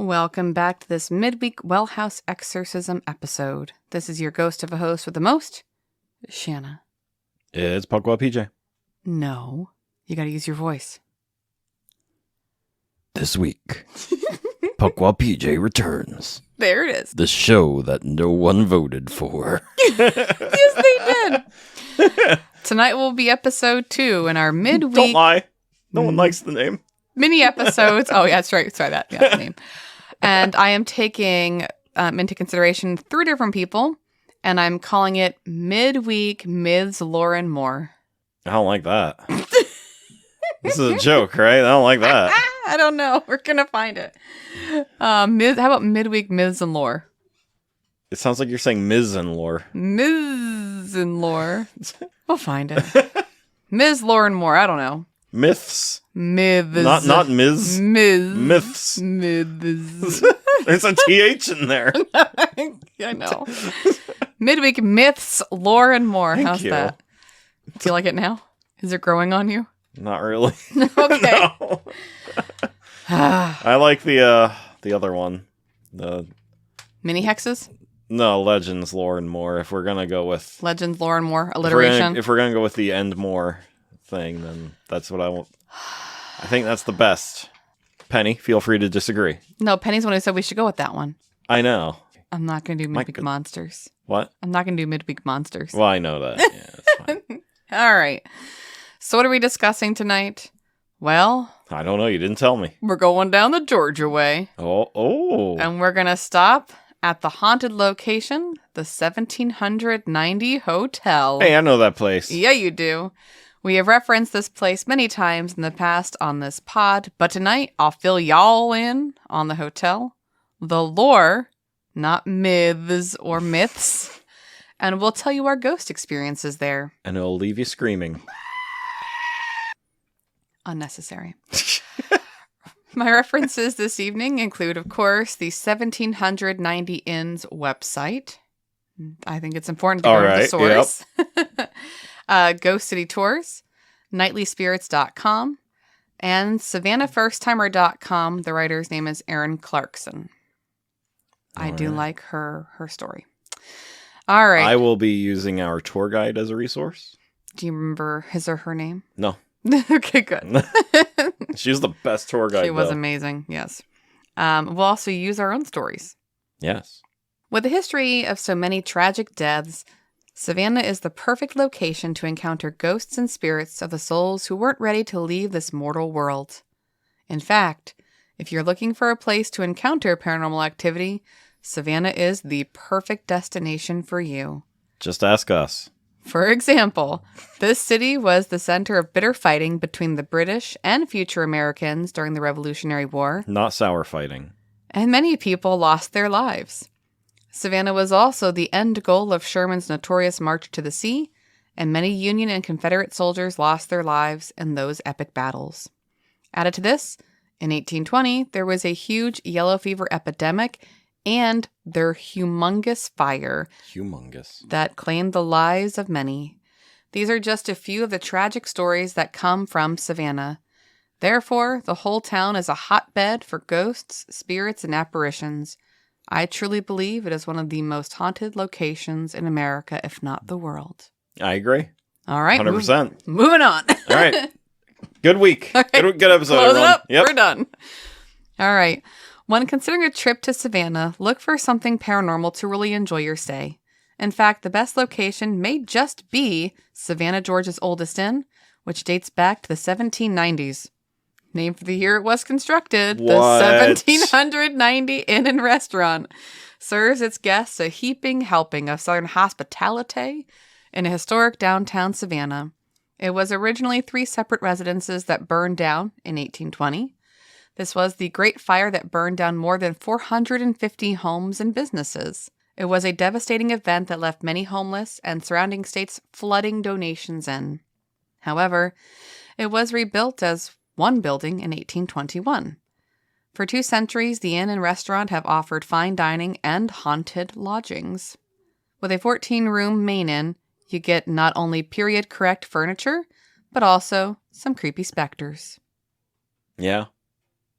Welcome back to this midweek Wellhouse Exorcism episode. This is your ghost of a host with the most, Shanna. It's Puckwell PJ. No, you gotta use your voice. This week, Puckwell PJ returns. There it is. The show that no one voted for. Yes, they did. Tonight will be episode 2 in our midweek... Don't lie. No one likes the name. Mini episodes. Oh, yeah, that's right. Sorry, that's the name. And I am taking into consideration 3 different people, and I'm calling it Midweek Ms. Lauren Moore. I don't like that. This is a joke, right? I don't like that. I don't know. We're going to find it. How about Midweek Ms. and Lore? It sounds like you're saying Ms. and lore. Ms. and Lore. We'll find it. Ms. Lauren Moore. I don't know. Myths. Myths. Not Ms. Myths. Myths. Myths. There's a TH in there. I know. Midweek Myths, Lauren Moore. Thank How's you. that? Do you like it now? Is it growing on you? Not really. Okay. No. I like the other one. The Mini hexes? Legends, lore, and more. If we're gonna go with Legends, Lauren Moore, alliteration. if we're gonna go with the and more thing, then that's what I want. I think that's the best. Penny, feel free to disagree. No, Penny's the one who said we should go with that one. I know. I'm not going to do Midweek Monsters. What? I'm not going to do Midweek Monsters. Well, I know that. Yeah, that's fine. All right. So what are we discussing tonight? Well, I don't know. You didn't tell me. we're going down the Georgia way. Oh. And we're going to stop at the haunted location, the 1790 Hotel. Hey, I know that place. Yeah, you do. We have referenced this place many times in the past on this pod, but tonight I'll fill y'all in on the hotel, the lore, not myths or myths, and we'll tell you our ghost experiences there. And it'll leave you screaming. Unnecessary. My references this evening include, of course, the 1790 Inn's website. I think it's important to go to the source. Yep. Ghost City Tours, nightlyspirits.com, and SavannahFirstTimer.com. The writer's name is Erin Clarkson. I do like her story. All right. I will be using our tour guide as a resource. Do you remember his or her name? No. Okay, good. She was the best tour guide. She was amazing, yes. We'll also use our own stories. Yes. With a history of so many tragic deaths, Savannah is the perfect location to encounter ghosts and spirits of the souls who weren't ready to leave this mortal world. In fact, if you're looking for a place to encounter paranormal activity, Savannah is the perfect destination for you. Just ask us. For example, this city was the center of bitter fighting between the British and future Americans during the Revolutionary War. Not sour fighting. And many people lost their lives. Savannah was also the end goal of Sherman's notorious March to the Sea, and many Union and Confederate soldiers lost their lives in those epic battles. Added to this, in 1820, there was a huge yellow fever epidemic and their humongous fire. Humongous. That claimed the lives of many. These are just a few of the tragic stories that come from Savannah. Therefore, the whole town is a hotbed for ghosts, spirits, and apparitions. I truly believe it is one of the most haunted locations in America, if not the world. I agree. All right. 100%. Moving on. All right. Good week. Right. Good episode, Close everyone. it up. Yep. We're done. All right. When considering a trip to Savannah, look for something paranormal to really enjoy your stay. In fact, the best location may just be Savannah, Georgia's oldest inn, which dates back to the 1790s. Named for the year it was constructed, What? the 1790 Inn and Restaurant serves its guests a heaping helping of Southern hospitality in a historic downtown Savannah. It was originally 3 separate residences that burned down in 1820. This was the Great Fire that burned down more than 450 homes and businesses. It was a devastating event that left many homeless and surrounding states flooding donations in. However, it was rebuilt as one building in 1821. For 2 centuries, the inn and restaurant have offered fine dining and haunted lodgings. With a 14-room main inn, you get not only period-correct furniture, but also some creepy specters. Yeah,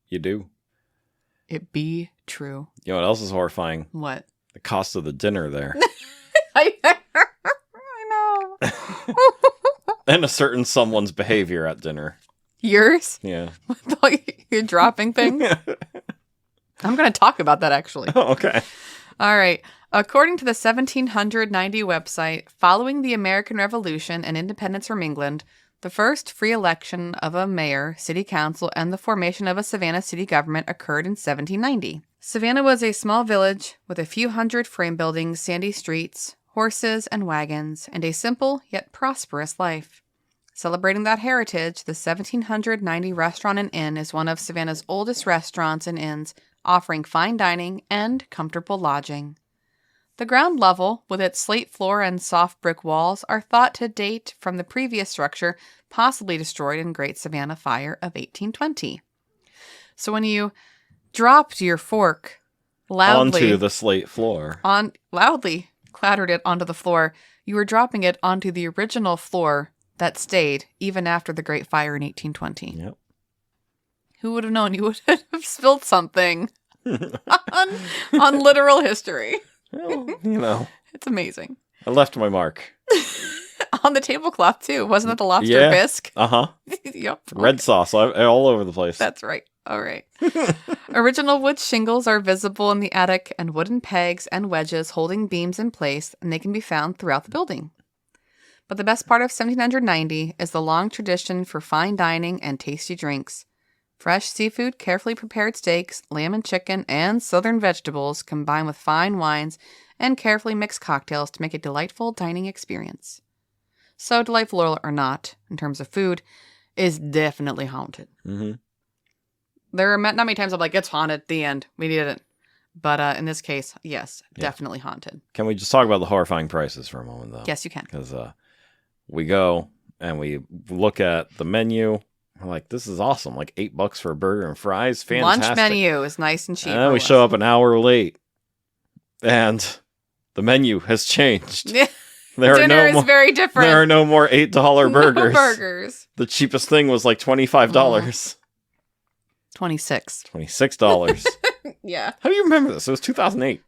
you do. It be True. You know what else is horrifying? What? The cost of the dinner there. I know. And a certain someone's behavior at dinner. Yours? Yeah. You're dropping things? I'm going to talk about that, actually. Oh, okay. All right. According to the 1790 website, following the American Revolution and independence from England, the first free election of a mayor, city council, and the formation of a Savannah city government occurred in 1790. Savannah was a small village with a few hundred frame buildings, sandy streets, horses and wagons, and a simple yet prosperous life. Celebrating that heritage, the 1790 Restaurant and Inn is one of Savannah's oldest restaurants and inns, offering fine dining and comfortable lodging. The ground level, with its slate floor and soft brick walls, are thought to date from the previous structure, possibly destroyed in Great Savannah Fire of 1820. So when you dropped your fork loudly onto the slate floor, loudly clattered it onto the floor, you were dropping it onto the original floor that stayed even after the Great Fire in 1820. Yep. Who would have known you would have spilled something on literal history? Well, you know. It's amazing. I left my mark. On the tablecloth, too. Wasn't it the lobster bisque? Uh-huh. Yep. Red sauce all over the place. That's right. All right. Original wood shingles are visible in the attic, and wooden pegs and wedges holding beams in place, and they can be found throughout the building. But the best part of 1790 is the long tradition for fine dining and tasty drinks. Fresh seafood, carefully prepared steaks, lamb and chicken, and southern vegetables combined with fine wines and carefully mixed cocktails to make a delightful dining experience. So delightful or not, in terms of food, is definitely haunted. Mm-hmm. There are not many times I'm like, it's haunted, the end, we did it. But in this case, yes, definitely haunted. Can we just talk about the horrifying prices for a moment, though? Yes, you can. Because we go and we look at the menu. We're like, this is awesome. Like $8 for a burger and fries. Fantastic. Lunch menu is nice and cheap. And then we show up an hour late. And the menu has changed. Dinner is very different. There are no more $8 burgers. No burgers. The cheapest thing was like $25. $26. $26. Yeah. How do you remember this? It was 2008.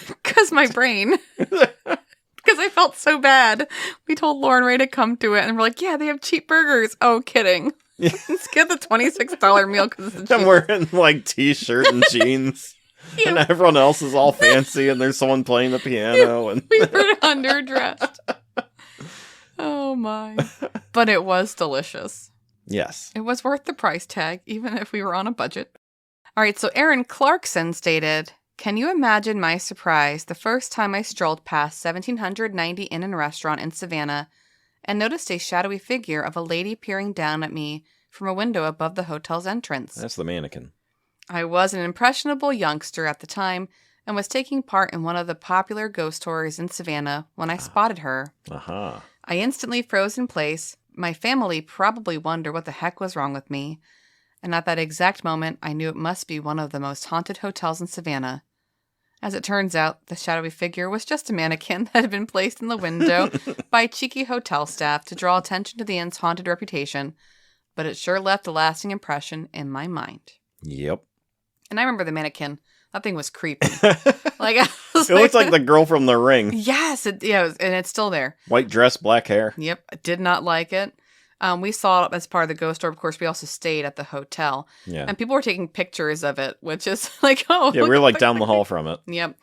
Because my brain. Because I felt so bad. We told Lauren Ray to come to it, and we're like, yeah, they have cheap burgers. Oh, kidding. Yeah. Let's get the $26 meal because it's I'm wearing like t-shirt and jeans. Yeah. And everyone else is all fancy, and there's someone playing the piano. And we were underdressed. Oh, my. But it was delicious. Yes. It was worth the price tag, even if we were on a budget. All right, so Aaron Clarkson stated, can you imagine my surprise the first time I strolled past 1790 Inn and Restaurant in Savannah and noticed a shadowy figure of a lady peering down at me from a window above the hotel's entrance? That's the mannequin. I was an impressionable youngster at the time and was taking part in one of the popular ghost tours in Savannah when I spotted her. Aha. I instantly froze in place. My family probably wondered what the heck was wrong with me. And at that exact moment, I knew it must be one of the most haunted hotels in Savannah. As it turns out, the shadowy figure was just a mannequin that had been placed in the window by cheeky hotel staff to draw attention to the inn's haunted reputation, but it sure left a lasting impression in my mind. Yep. And I remember the mannequin. That thing was creepy. Like It looks like the girl from The Ring. Yes, and it's still there. White dress, black hair. Yep, I did not like it. We saw it as part of the ghost tour. Of course, we also stayed at the hotel. Yeah. And people were taking pictures of it, which is like, oh. Yeah, we were like down the hall from it. Yep.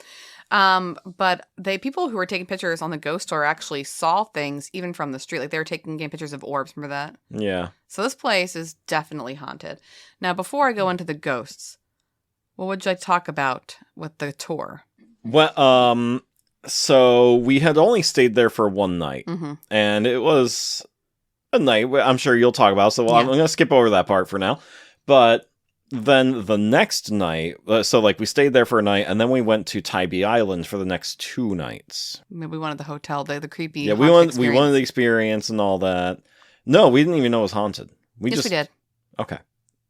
But people who were taking pictures on the ghost tour actually saw things even from the street. Like they were taking pictures of orbs. Remember that? Yeah. So this place is definitely haunted. Now, before I go into the ghosts, what would you like to talk about with the tour? Well, so we had only stayed there for one night. Mm-hmm. And it was a night I'm sure you'll talk about. So I'm going to skip over that part for now. But then the next night, so like we stayed there for a night, and then we went to Tybee Island for the next 2 nights. Maybe we wanted the hotel, the creepy. Yeah, we wanted the experience and all that. No, we didn't even know it was haunted. We did. Okay.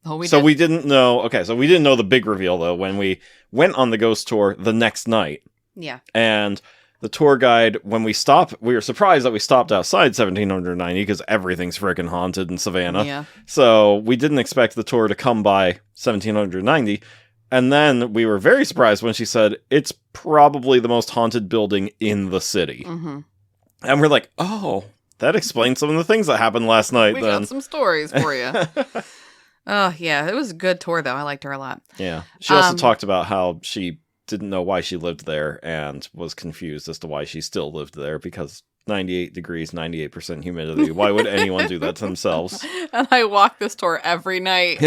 Oh, we so did. we didn't know. Okay, so we didn't know the big reveal though when we went on the ghost tour the next night. Yeah. And the tour guide, when we stopped, we were surprised that we stopped outside 1790 because everything's freaking haunted in Savannah. Yeah. So we didn't expect the tour to come by 1790, And then we were very surprised when she said, it's probably the most haunted building in the city. Mm-hmm. And we're like, oh, that explains some of the things that happened last night. We then. got some stories for you. Oh, yeah. It was a good tour, though. I liked her a lot. Yeah. She also talked about how she didn't know why she lived there and was confused as to why she still lived there because 98 degrees, 98% humidity. Why would anyone do that to themselves? And I walk this tour every night.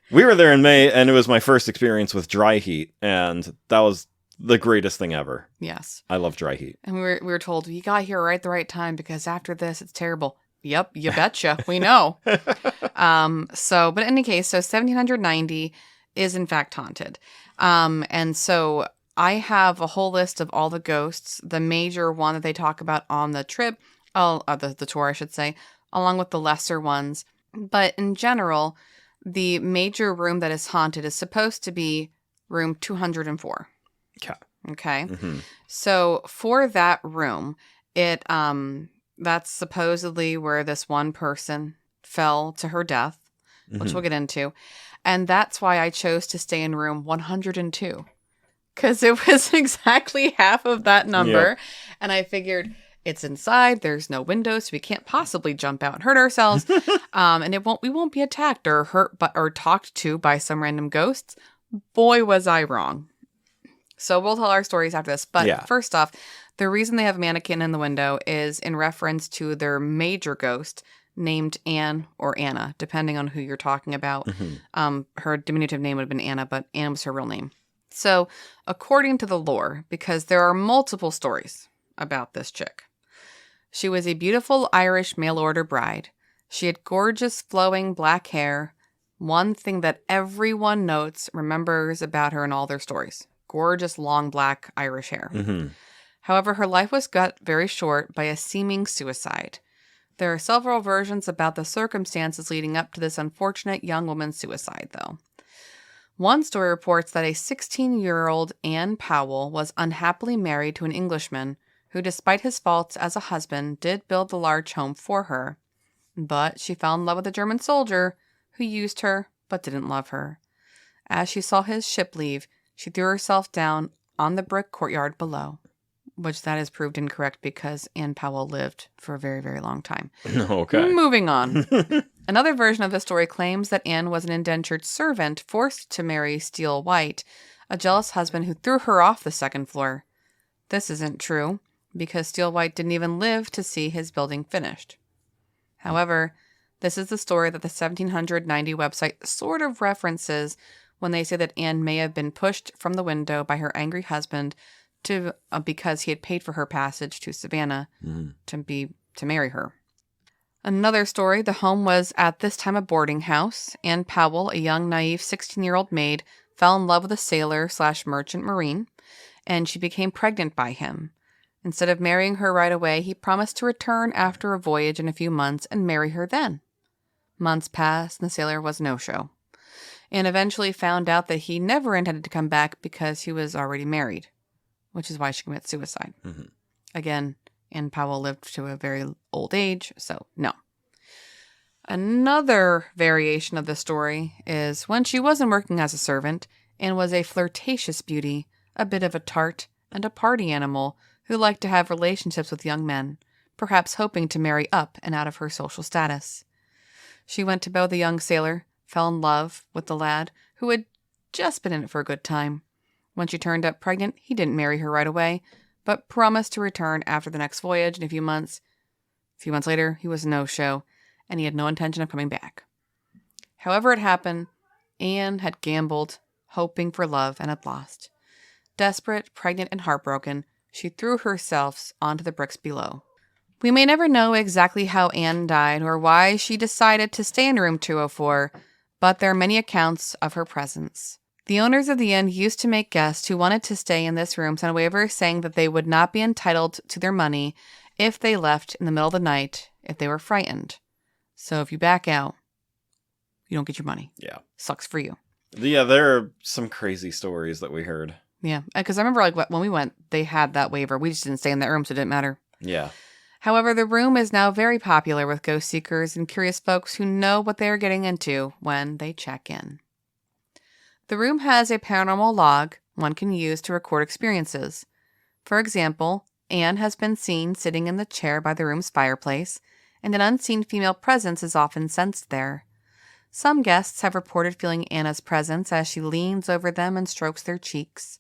We were there in May, and it was my first experience with dry heat, and that was the greatest thing ever. Yes. I love dry heat. And we were told, you got here right at the right time because after this, it's terrible. Yep, you betcha. We know. But in any case, so 1790 is in fact haunted. And so I have a whole list of all the ghosts, the major one that they talk about on the trip, the tour, I should say, along with the lesser ones. But in general, the major room that is haunted is supposed to be room 204. Okay. Mm-hmm. So for that room, that's supposedly where this one person fell to her death, which we'll get into. And that's why I chose to stay in room 102. Because it was exactly half of that number. Yep. And I figured it's inside. There's no windows, so we can't possibly jump out and hurt ourselves. And we won't be attacked or hurt or talked to by some random ghosts. Boy, was I wrong. So we'll tell our stories after this. But First off, the reason they have a mannequin in the window is in reference to their major ghost named Anne or Anna, depending on who you're talking about. Mm-hmm. Her diminutive name would have been Anna, but Anna was her real name. So according to the lore, because there are multiple stories about this chick, she was a beautiful Irish mail-order bride. She had gorgeous flowing black hair. One thing that everyone remembers about her in all their stories. Gorgeous long black Irish hair. Mm-hmm. However, her life was cut very short by a seeming suicide. There are several versions about the circumstances leading up to this unfortunate young woman's suicide, though. One story reports that a 16-year-old Anne Powell was unhappily married to an Englishman who, despite his faults as a husband, did build the large home for her. But she fell in love with a German soldier who used her but didn't love her. As she saw his ship leave, she threw herself down on the brick courtyard below, which that is proved incorrect because Anne Powell lived for a very, very long time. Okay. Moving on. Another version of the story claims that Anne was an indentured servant forced to marry Steele White, a jealous husband who threw her off the second floor. This isn't true, because Steele White didn't even live to see his building finished. However, this is the story that the 1790 website sort of references when they say that Anne may have been pushed from the window by her angry husband because he had paid for her passage to Savannah to marry her. Another story, the home was at this time a boarding house. Anne Powell, a young, naive 16-year-old maid, fell in love with a sailor/merchant marine, and she became pregnant by him. Instead of marrying her right away, he promised to return after a voyage in a few months and marry her then. Months passed, and the sailor was no-show, and eventually found out that he never intended to come back because he was already married, which is why she committed suicide. Mm-hmm. Again, Anne Powell lived to a very old age, so no. Another variation of the story is when she wasn't working as a servant and was a flirtatious beauty, a bit of a tart, and a party animal who liked to have relationships with young men, perhaps hoping to marry up and out of her social status. She went to bed with a young sailor, fell in love with the lad who had just been in it for a good time. When she turned up pregnant, he didn't marry her right away, but promised to return after the next voyage in a few months. A few months later, he was a no-show, and he had no intention of coming back. However it happened, Anne had gambled, hoping for love, and had lost. Desperate, pregnant, and heartbroken, she threw herself onto the bricks below. We may never know exactly how Anne died or why she decided to stay in room 204, but there are many accounts of her presence. The owners of the inn used to make guests who wanted to stay in this room sign a waiver saying that they would not be entitled to their money if they left in the middle of the night if they were frightened. So if you back out, you don't get your money. Yeah. Sucks for you. Yeah, there are some crazy stories that we heard. Yeah, because I remember when we went, they had that waiver. We just didn't stay in that room, so it didn't matter. Yeah. However, the room is now very popular with ghost seekers and curious folks who know what they are getting into when they check in. The room has a paranormal log one can use to record experiences. For example, Anne has been seen sitting in the chair by the room's fireplace, and an unseen female presence is often sensed there. Some guests have reported feeling Anna's presence as she leans over them and strokes their cheeks.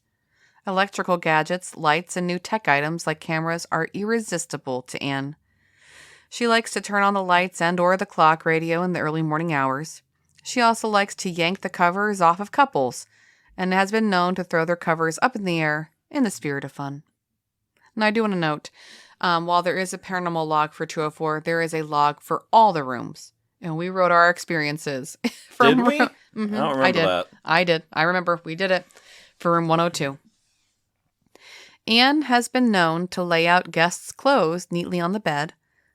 Electrical gadgets, lights, and new tech items like cameras are irresistible to Anne. She likes to turn on the lights and/or the clock radio in the early morning hours. She also likes to yank the covers off of couples, and has been known to throw their covers up in the air in the spirit of fun. Now, I do want to note, while there is a paranormal log for 204, there is a log for all the rooms. And we wrote our experiences. Did we? Mm-hmm, I don't remember that. I did. I remember. We did it for room 102. Anne has been known to lay out guests' clothes neatly on the bed.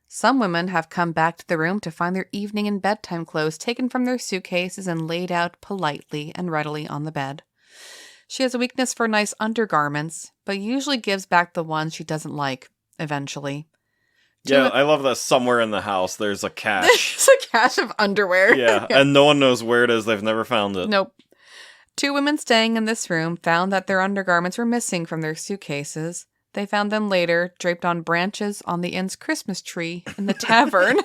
Some women have come back to the room to find their evening and bedtime clothes taken from their suitcases and laid out politely and readily on the bed. She has a weakness for nice undergarments, but usually gives back the ones she doesn't like, eventually. Yeah, I love that somewhere in the house there's a cache. It's a cache of underwear. Yeah, and no one knows where it is. They've never found it. Nope. 2 women staying in this room found that their undergarments were missing from their suitcases. They found them later, draped on branches on the inn's Christmas tree in the tavern.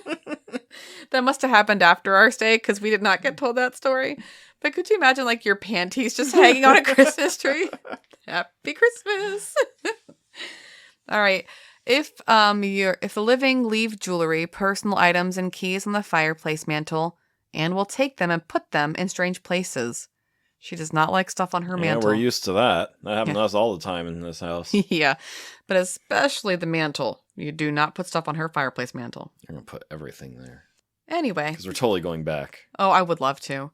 That must have happened after our stay, because we did not get told that story. But could you imagine, like, your panties just hanging on a Christmas tree? Happy Christmas! All right. If the living leave jewelry, personal items, and keys on the fireplace mantle, Anne will take them and put them in strange places. She does not like stuff on her mantle. We're used to that. That happens to us all the time in this house. Yeah, but especially the mantle. You do not put stuff on her fireplace mantle. You're going to put everything there. Anyway. Because we're totally going back. Oh, I would love to.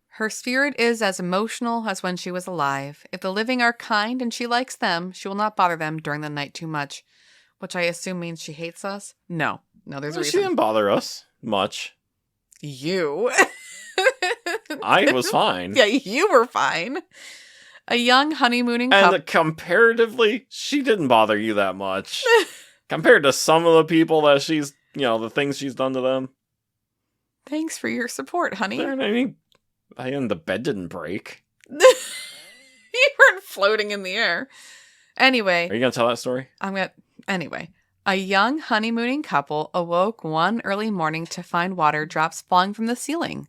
Her spirit is as emotional as when she was alive. If the living are kind and she likes them, she will not bother them during the night too much. Which I assume means she hates us? No, there's a reason. She didn't bother us much. You. I was fine. Yeah, you were fine. A young honeymooning couple. And comparatively, she didn't bother you that much. Compared to some of the people that she's, the things she's done to them. Thanks for your support, honey. I mean, the bed didn't break. You weren't floating in the air. Anyway. Are you going to tell that story? Anyway. A young honeymooning couple awoke one early morning to find water drops falling from the ceiling.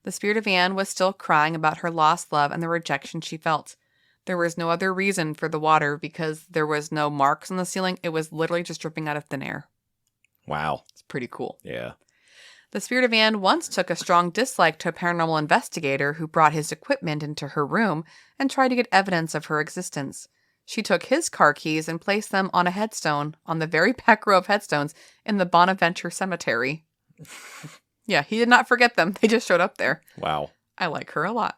The spirit of Anne was still crying about her lost love and the rejection she felt. There was no other reason for the water because there was no marks on the ceiling. It was literally just dripping out of thin air. Wow. It's pretty cool. Yeah. The spirit of Anne once took a strong dislike to a paranormal investigator who brought his equipment into her room and tried to get evidence of her existence. She took his car keys and placed them on a headstone on the very back row of headstones in the Bonaventure Cemetery. Yeah, he did not forget them. They just showed up there. Wow. I like her a lot.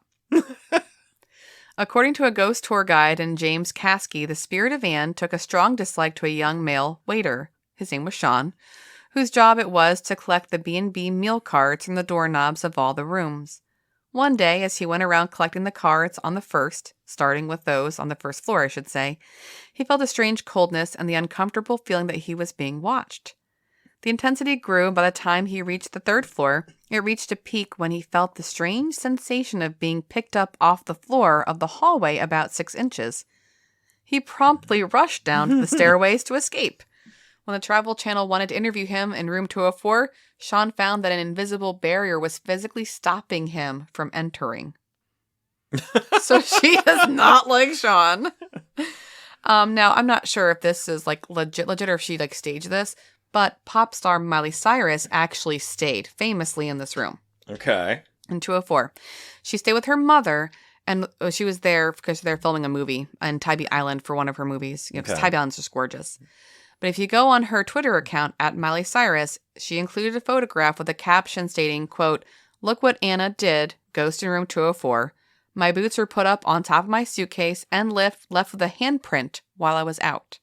According to a ghost tour guide and James Caskey, the spirit of Anne took a strong dislike to a young male waiter. His name was Sean, whose job it was to collect the B&B meal cards from the doorknobs of all the rooms. One day, as he went around collecting the cards on the first, starting with those on the first floor, I should say, he felt a strange coldness and the uncomfortable feeling that he was being watched. The intensity grew, and by the time he reached the third floor, it reached a peak when he felt the strange sensation of being picked up off the floor of the hallway about 6 inches. He promptly rushed down the stairways to escape. When the Travel Channel wanted to interview him in room 204, Sean found that an invisible barrier was physically stopping him from entering. So she does not like Sean. Now, I'm not sure if this is legit, or if she staged this, but pop star Miley Cyrus actually stayed famously in this room. Okay. In 204. She stayed with her mother, and she was there because they're filming a movie on Tybee Island for one of her movies. Because Tybee Island's just gorgeous. But if you go on her Twitter account at Miley Cyrus, she included a photograph with a caption stating, quote, "Look what Anna did, ghost in room 204. My boots were put up on top of my suitcase and left with a handprint while I was out."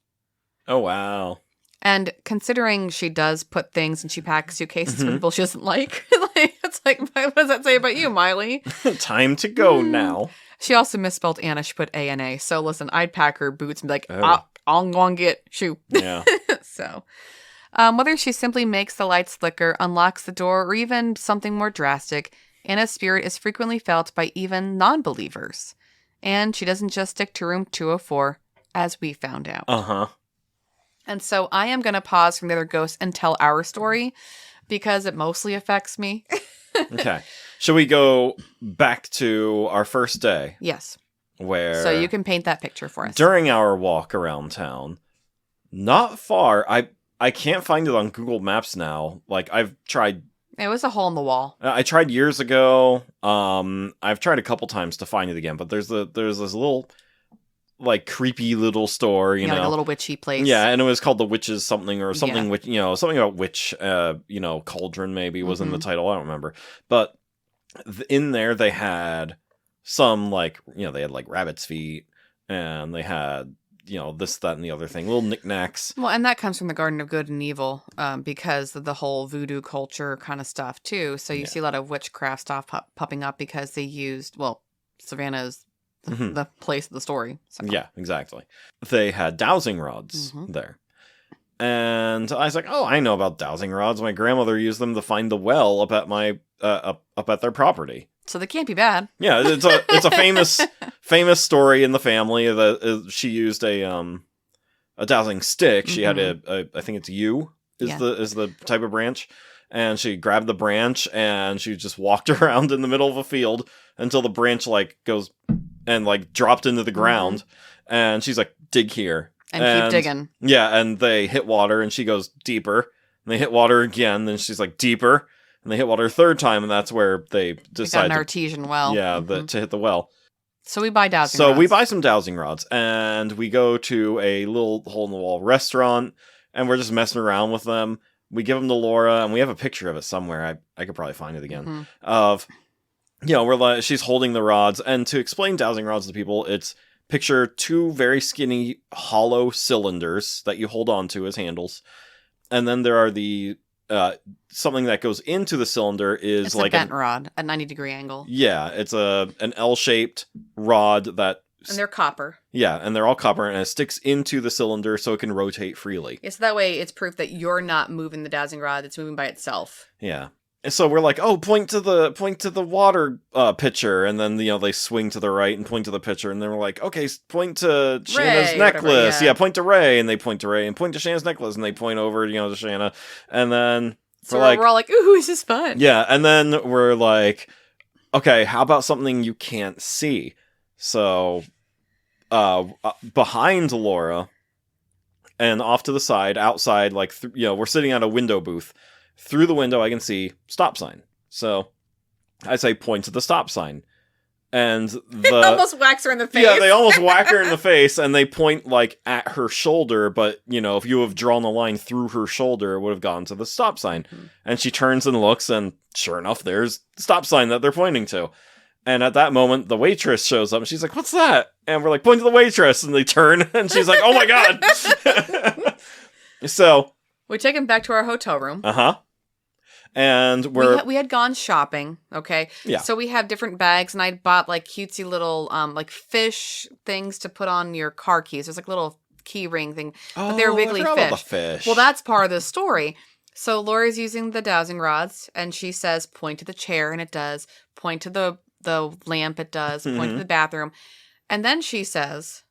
Oh, wow. And considering she does put things and she packs suitcases for people she doesn't like, it's like, what does that say about you, Miley? Time to go now. She also misspelled Anna. She put A-N-A. So listen, I'd pack her boots and be like, I'm going to get shoe. Yeah. So whether she simply makes the lights flicker, unlocks the door, or even something more drastic, Anna's spirit is frequently felt by even non-believers. And she doesn't just stick to room 204, as we found out. Uh-huh. And so I am going to pause from the other ghosts and tell our story because it mostly affects me. Okay. Shall we go back to our first day? Yes. Where... So you can paint that picture for us. During our walk around town, not far, I can't find it on Google Maps now. Like, I've tried... It was a hole in the wall. I tried years ago. I've tried a couple times to find it again, but there's this little, like, creepy little store, you know, like a little witchy place. Yeah, and it was called the Witches something or something, Yeah. which, you know, something about witch, cauldron maybe was in the title. I don't remember, but in there they had some, like, you know, they had like rabbit's feet, and they had, you know, this, that, and the other thing, little knickknacks. Well, and that comes from the Garden of Good and Evil, because of the whole voodoo culture kind of stuff too. So you see a lot of witchcraft stuff popping up because they used, well, Savannah is the place of the story. So. Yeah, exactly. They had dowsing rods there. And I was like, oh, I know about dowsing rods. My grandmother used them to find the well up at my up at their property. So they can't be bad. Yeah, it's a famous story in the family that she used a dowsing stick. She had a I think it's yew is the type of branch, and she grabbed the branch and she just walked around in the middle of a field until the branch like goes and like dropped into the ground, and she's like, dig here and keep digging. Yeah, and they hit water and she goes deeper, and they hit water again, then she's like deeper. And they hit water a third time, and that's where they decide an artesian well. Yeah, to hit the well. So we buy dowsing rods. So we buy some dowsing rods, and we go to a little hole-in-the-wall restaurant, and we're just messing around with them. We give them to Laura, and we have a picture of it somewhere. I could probably find it again. Of, you know, we're like, she's holding the rods, and to explain dowsing rods to people, it's picture two very skinny hollow cylinders that you hold on to as handles, and then there are the something that goes into the cylinder is it's like a bent rod at 90-degree angle. Yeah, it's an L-shaped rod that... And they're copper. Yeah, and they're all copper, and it sticks into the cylinder so it can rotate freely. Yeah, so that way it's proof that you're not moving the dowsing rod, it's moving by itself. Yeah. And so we're like, oh, point to the water pitcher, and then, you know, they swing to the right and point to the pitcher, and then we're like, okay, point to Shanna's necklace. Whatever, yeah, point to Ray, and they point to Ray, and point to Shanna's necklace, and they point over, you know, to Shanna, and then so we're all like, ooh, this is fun. Yeah, and then we're like, okay, how about something you can't see? So, behind Laura, and off to the side, outside, like, you know, we're sitting at a window booth. Through the window, I can see stop sign. So I say, point to the stop sign. And they almost whacks her in the face. Yeah, they almost whack her in the face, and they point, like, at her shoulder, but, you know, if you have drawn a line through her shoulder, it would have gone to the stop sign. And she turns and looks, and sure enough, there's the stop sign that they're pointing to. And at that moment, the waitress shows up, and she's like, what's that? And we're like, point to the waitress, and they turn, and she's like, oh my god! So... we take him back to our hotel room. And we had gone shopping, okay? Yeah. So we have different bags, and I bought like cutesy little like fish things to put on your car keys. There's like a little key ring thing, but they're wiggly I forgot fish. about the fish. Well, that's part of the story. So Laura's using the dowsing rods, and she says, point to the chair, and it does. Point to the lamp, it does. Point to the bathroom. And then she says...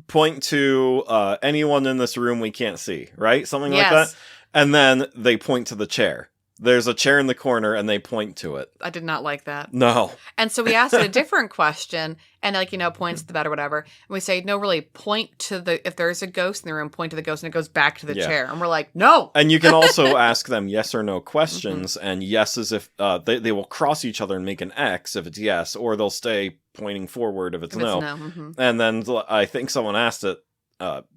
point to anyone in this room we can't see, right? Something like that. And then they point to the chair. There's a chair in the corner, and they point to it. I did not like that. No. And so we asked it a different question, and like, you know, points to the bed or whatever. And we say, no, really, point to if there's a ghost in the room, point to the ghost, and it goes back to the chair. And we're like, no! And you can also ask them yes or no questions, and yes is if they will cross each other and make an X if it's yes, or they'll stay pointing forward if it's no. And then I think someone asked it,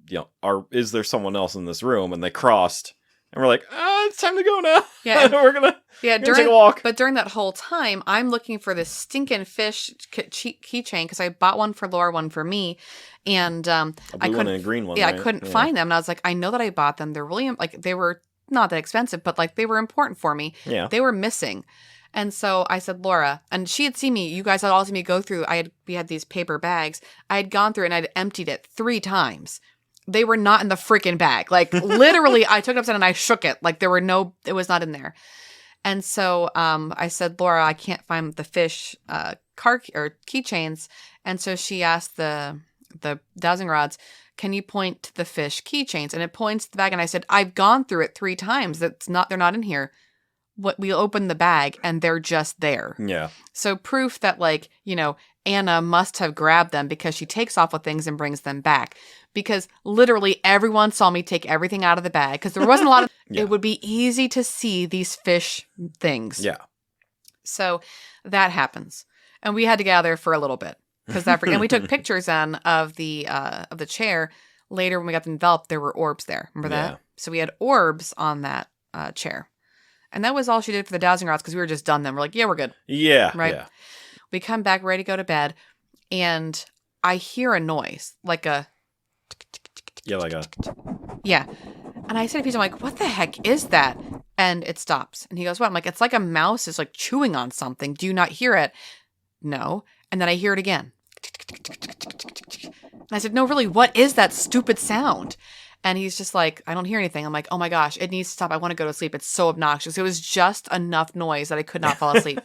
you know, is there someone else in this room? And they crossed. And we're like, it's time to go now. Yeah. we're gonna take a walk. But during that whole time, I'm looking for this stinking fish keychain because I bought one for Laura, one for me. And a blue one and a green one. Yeah, right? I couldn't find them. And I was like, I know that I bought them. They're really, like, they were not that expensive, but like they were important for me. Yeah. They were missing. And so I said, Laura, and she had seen me. You guys had all seen me go through. We had these paper bags. I had gone through and I'd emptied it 3 times. They were not in the freaking bag. Like, literally, I took it upside and I shook it. Like, it was not in there. And so I said, Laura, I can't find the fish car or keychains. And so she asked the dowsing rods, can you point to the fish keychains? And it points to the bag. And I said, I've gone through it 3 times. They're not in here. We opened the bag and they're just there. Yeah. So proof that Anna must have grabbed them because she takes off with things and brings them back. Because literally everyone saw me take everything out of the bag because there wasn't a lot of, It would be easy to see these fish things. Yeah. So that happens. And we had to get out of there for a little bit because and we took pictures then of the chair. Later when we got them enveloped, there were orbs there. Remember that? Yeah. So we had orbs on that chair. And that was all she did for the dowsing rods because we were just done then. We're like, yeah, we're good. Yeah. Right? Yeah. We come back ready to go to bed and I hear a noise like a... Yeah, like a... Yeah. And I said to PJ, I'm like, what the heck is that? And it stops. And he goes, what? I'm like, it's like a mouse is like chewing on something. Do you not hear it? No. And then I hear it again. And I said, no, really, what is that stupid sound? And he's just like, I don't hear anything. I'm like, oh my gosh, it needs to stop. I want to go to sleep. It's so obnoxious. It was just enough noise that I could not fall asleep.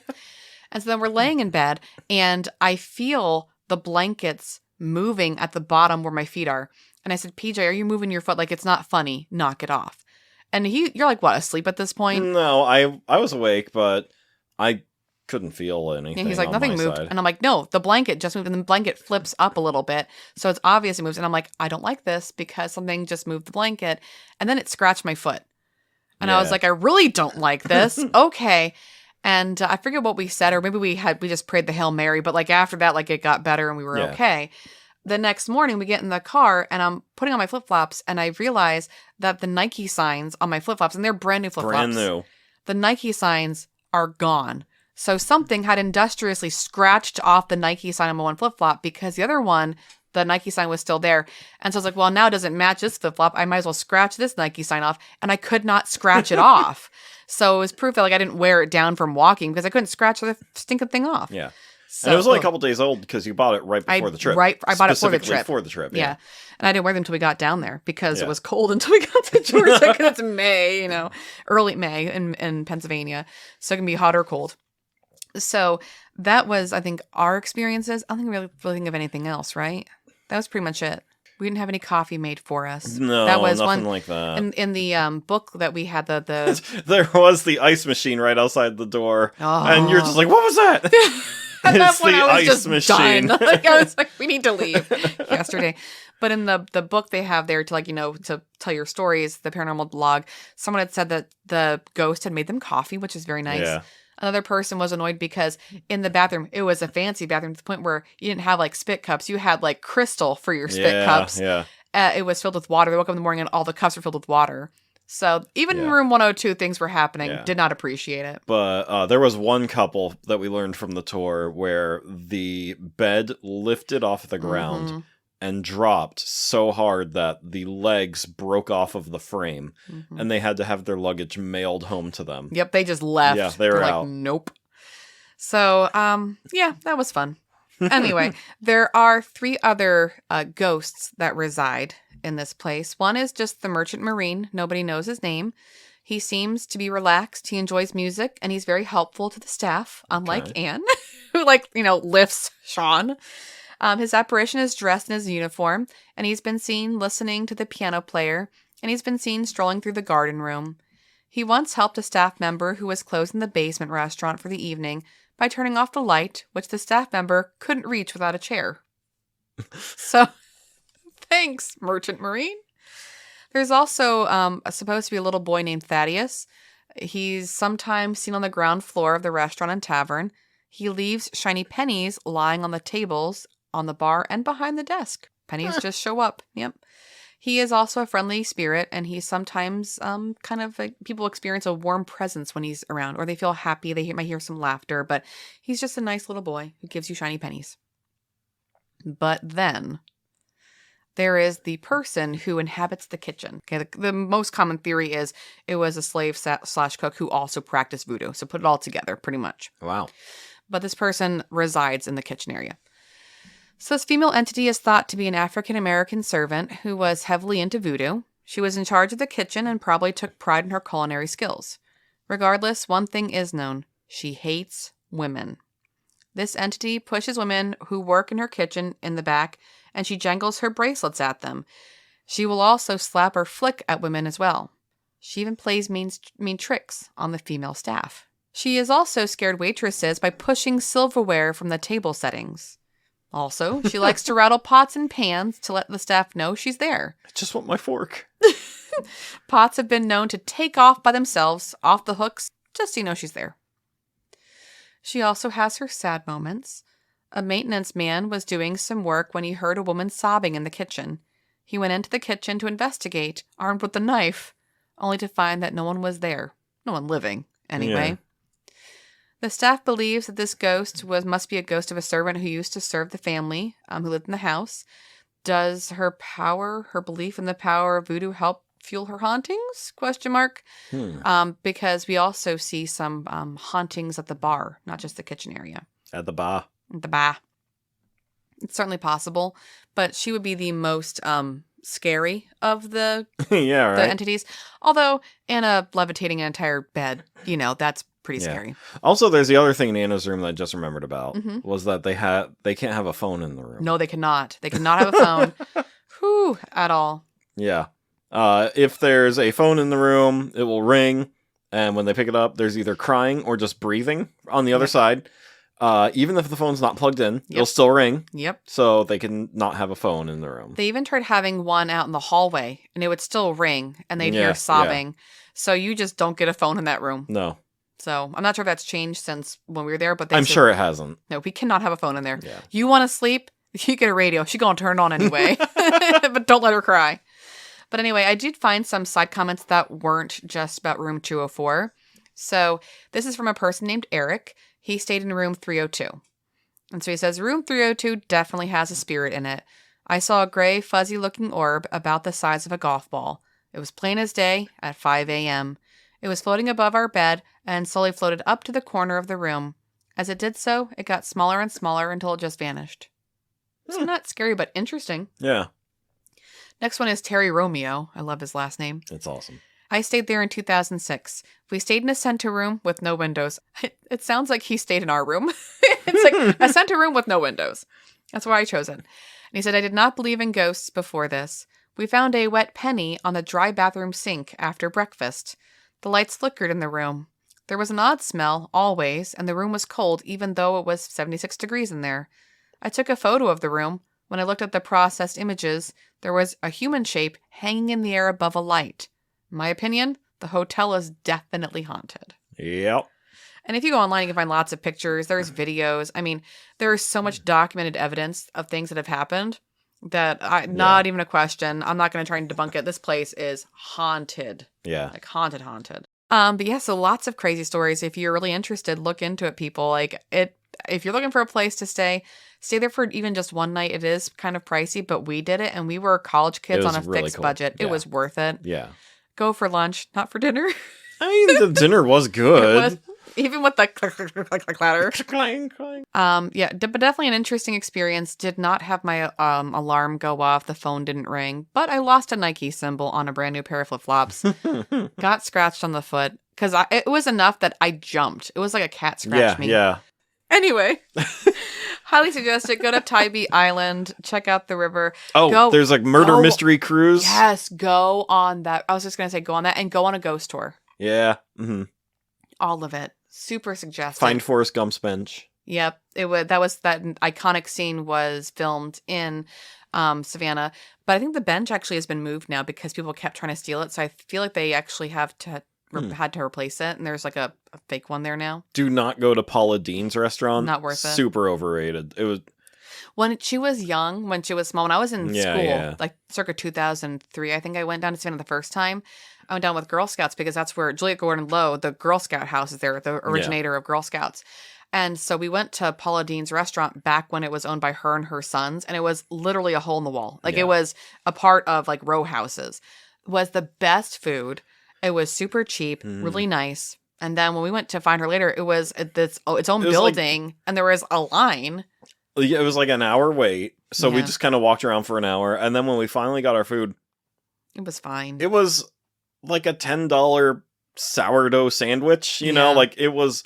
And so then we're laying in bed and I feel the blankets moving at the bottom where my feet are. And I said, PJ, are you moving your foot? Like, it's not funny. Knock it off. And you're like, what, asleep at this point? No, I was awake, but I couldn't feel anything. And he's like, on nothing my moved. side. And I'm like, no, the blanket just moved. And the blanket flips up a little bit. So it's obvious it moves. And I'm like, I don't like this because something just moved the blanket. And then it scratched my foot. And I was like, I really don't like this. Okay. And I forget what we said, or maybe we just prayed the Hail Mary. But like after that, like it got better and we were okay. The next morning we get in the car and I'm putting on my flip-flops and I realize that the Nike signs on my flip-flops, and they're brand new flip-flops. Brand new. The Nike signs are gone. So something had industriously scratched off the Nike sign on my one flip-flop because the other one, the Nike sign was still there. And so I was like, well, now it doesn't match this flip-flop. I might as well scratch this Nike sign off. And I could not scratch it off. So it was proof that like I didn't wear it down from walking because I couldn't scratch the stinking thing off. Yeah. So, and it was only a couple days old because you bought it right before the trip. Right. I bought it for the Specifically trip. for the trip. Yeah. And I didn't wear them until we got down there because it was cold until we got to Georgia because it's May, early May in Pennsylvania. So it can be hot or cold. So that was, I think, our experiences. I don't think we really think of anything else, right? That was pretty much it. We didn't have any coffee made for us. No, that was nothing like that. In the book that we had, the there was the ice machine right outside the door, and you're just like, "What was that?" At that It's point, the I was ice just machine. done. Like, I was like, we need to leave yesterday. But in the book they have there to to tell your stories, the paranormal blog, someone had said that the ghost had made them coffee, which is very nice. Yeah. Another person was annoyed because in the bathroom, it was a fancy bathroom to the point where you didn't have like spit cups. You had like crystal for your spit cups. Yeah. It was filled with water. They woke up in the morning and all the cups were filled with water. So even in room 102, things were happening. Yeah. Did not appreciate it. But there was one couple that we learned from the tour where the bed lifted off the ground and dropped so hard that the legs broke off of the frame, and they had to have their luggage mailed home to them. Yep, they just left. Yeah, they were out. Like, nope. So, yeah, that was fun. Anyway, there are 3 other ghosts that reside in this place. One is just the Merchant Marine. Nobody knows his name. He seems to be relaxed. He enjoys music, and he's very helpful to the staff, unlike Anne, who, lifts Sean. His apparition is dressed in his uniform, and he's been seen listening to the piano player, and he's been seen strolling through the garden room. He once helped a staff member who was closing the basement restaurant for the evening by turning off the light, which the staff member couldn't reach without a chair. So, thanks, Merchant Marine. There's also supposed to be a little boy named Thaddeus. He's sometimes seen on the ground floor of the restaurant and tavern. He leaves shiny pennies lying on the tables, on the bar, and behind the desk. Pennies just show up. Yep. He is also a friendly spirit, and he sometimes kind of like people experience a warm presence when he's around, or they feel happy. They might hear some laughter, but he's just a nice little boy who gives you shiny pennies. But then there is the person who inhabits the kitchen. Okay, the most common theory is it was a slave / cook who also practiced voodoo. So put it all together, pretty much. Wow. But this person resides in the kitchen area. So this female entity is thought to be an African-American servant who was heavily into voodoo. She was in charge of the kitchen and probably took pride in her culinary skills. Regardless, one thing is known. She hates women. This entity pushes women who work in her kitchen in the back, and she jangles her bracelets at them. She will also slap or flick at women as well. She even plays mean tricks on the female staff. She has also scared waitresses by pushing silverware from the table settings. Also, she likes to rattle pots and pans to let the staff know she's there. I just want my fork. Pots have been known to take off by themselves, off the hooks, just so you know she's there. She also has her sad moments. A maintenance man was doing some work when he heard a woman sobbing in the kitchen. He went into the kitchen to investigate, armed with a knife, only to find that no one was there. No one living, anyway. Yeah. The staff believes that this ghost must be a ghost of a servant who used to serve the family who lived in the house. Does her belief in the power of voodoo help fuel her hauntings? ? Because we also see some hauntings at the bar, not just the kitchen area. At the bar. At the bar. It's certainly possible, but she would be the most scary of the yeah, right. the entities. Although Anna levitating an entire bed, that's pretty scary. Also, there's the other thing in Anna's room that I just remembered about was that they can't have a phone in the room. No, they cannot. They cannot have a phone. At all. Yeah. If there's a phone in the room, it will ring, and when they pick it up, there's either crying or just breathing on the other side. Even if the phone's not plugged in, it'll still ring. Yep. So they can not have a phone in the room. They even tried having one out in the hallway, and it would still ring, and they'd hear sobbing. Yeah. So you just don't get a phone in that room. No. So I'm not sure if that's changed since when we were there, but I'm sure it hasn't. No, we cannot have a phone in there. Yeah. You want to sleep? You get a radio. She's going to turn it on anyway. But don't let her cry. But anyway, I did find some side comments that weren't just about room 204. So this is from a person named Eric. He stayed in room 302. And so he says, room 302 definitely has a spirit in it. I saw a gray, fuzzy-looking orb about the size of a golf ball. It was plain as day at 5 a.m. It was floating above our bed and slowly floated up to the corner of the room. As it did so, it got smaller and smaller until it just vanished. It's not scary, but interesting. Yeah. Next one is Terry Romeo. I love his last name. It's awesome. I stayed there in 2006. We stayed in a center room with no windows. It sounds like he stayed in our room. It's like a center room with no windows. That's why I chose it. And he said, I did not believe in ghosts before this. We found a wet penny on the dry bathroom sink after breakfast. The lights flickered in the room. There was an odd smell, always, and the room was cold even though it was 76 degrees in there. I took a photo of the room. When I looked at the processed images, there was a human shape hanging in the air above a light. In my opinion, the hotel is definitely haunted. Yep. And if you go online, you can find lots of pictures. There's videos. I mean, there is so much documented evidence of things that have happened that not even a question. I'm not going to try and debunk it. This place is haunted. Yeah. Like haunted. But yeah, so lots of crazy stories. If you're really interested, look into it, people. If you're looking for a place to stay there for even just one night. It is kind of pricey, but we did it, and we were college kids on a really fixed budget. Yeah. It was worth it. Yeah. Go for lunch, not for dinner. I mean, the dinner was good. It was, even with the clatter. Clang, clang. Yeah, but definitely an interesting experience. Did not have my alarm go off. The phone didn't ring, but I lost a Nike symbol on a brand new pair of flip-flops. Got scratched on the foot because it was enough that I jumped. It was like a cat scratched me. Yeah. Anyway, highly suggest it. Go to Tybee Island. Check out the river. Oh, there's like murder mystery cruise. Yes, go on that. I was just going to say go on that and go on a ghost tour. Yeah. Mm-hmm. All of it. Super suggestive. Find Forrest Gump's bench. Yep. That iconic scene was filmed in Savannah. But I think the bench actually has been moved now because people kept trying to steal it. So I feel like they actually had to replace it, and there's like a fake one there now. Do not go to Paula Deen's restaurant. Not worth it. Super overrated. It was when she was young, when she was small, when I was in school, like circa 2003, I think I went down to Savannah the first time. I went down with Girl Scouts because that's where Juliet Gordon Lowe, the Girl Scout house, is there, the originator of Girl Scouts. And so we went to Paula Deen's restaurant back when it was owned by her and her sons, and it was literally a hole in the wall. Like it was a part of like row houses. It was the best food. It was super cheap, really nice. And then when we went to find her later, it was its own building, and there was a line. Yeah, it was like an hour wait. So we just kind of walked around for an hour. And then when we finally got our food, it was fine. It was like a $10 sourdough sandwich, you know, like it was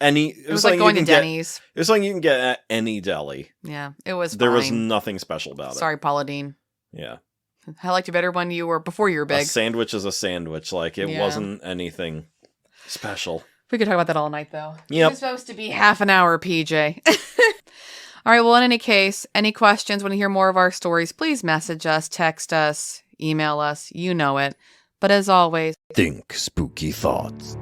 it was like going to Denny's. It was something you can get at any deli. Yeah, it was There was fine. nothing special about it. Sorry, Paula Deen. Yeah. I liked you better when before you were big. A sandwich is a sandwich. Like, it wasn't anything special. We could talk about that all night, though. Yep. It's supposed to be half an hour, PJ. All right, well, in any case, any questions, want to hear more of our stories, please message us, text us, email us. You know it. But as always, think spooky thoughts.